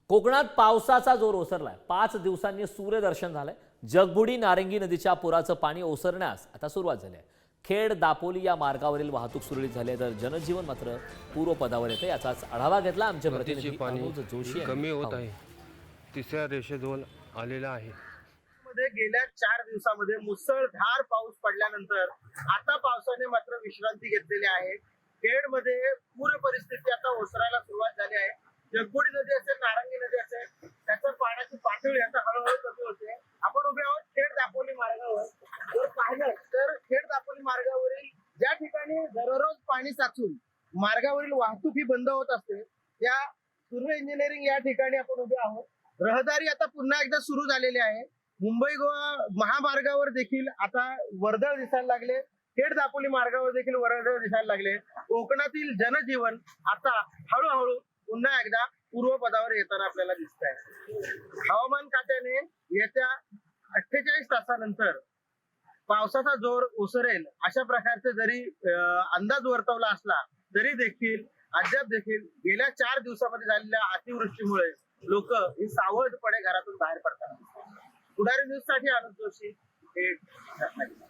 कोकणात पावसाचा जोर ओसरलाय। 5 दिवसांनी सूर्यदर्शन झालंय। जगबुडी नारंगी नदीच्या पुराचं पाणी ओसरण्यास आता सुरुवात झाली आहे। खेड दापोली या मार्गावरील वाहतूक सुरळीत झाली आहे, तर जनजीवन मात्र पूर्वपदावर येते। याचाच आढावा घेतला आमचे प्रतिनिधी अनुज जोशी कमी होत आहे, तिसऱ्या रेषेजवळ आलेला आहे। गेल्या 4 दिवसांमध्ये मुसळधार पाऊस पडल्यानंतर आता पावसाने मात्र विश्रांती घेतलेली आहे। खेडमध्ये पूर परिस्थिती आता ओसरायला सुरुवात झाली आहे। जगबुडी नदी असेल, नारंगी नदी असेल, त्याच्या पाण्याची पातळी आता हळूहळू कमी होते। आपण उभे आहोत खेड दापोली मार्गावर। जर पाहिलं तर खेड दापोली मार्गावरील ज्या ठिकाणी दररोज पाणी साचून मार्गावरील वाहतूक ही बंद होत असते, त्या सुर्वे इंजिनिअरिंग या ठिकाणी आपण उभे आहोत। रहदारी आता पुन्हा एकदा सुरू झालेली आहे। मुंबई गोवा महामार्गावर देखील आता वर्दळ दिसायला लागले। खेड दापोली मार्गावर देखील वर्दळ दिसायला लागले। कोकणातील जनजीवन आता हळूहळू पुन्हा एकदा पूर्वपदावर येताना आपल्याला दिसत आहे। हवामान खात्याने येत्या 48 तासानंतर पावसाचा जोर ओसरेल अशा प्रकारचे जरी अंदाज वर्तवला असला तरी देखील अद्याप देखील गेल्या 4 दिवसामध्ये झालेल्या अतिवृष्टीमुळे लोक ही सावधपणे घरातून बाहेर पडतात। पुढारी न्यूज साठी अनुज जोशी, खेड, रत्नागिरी।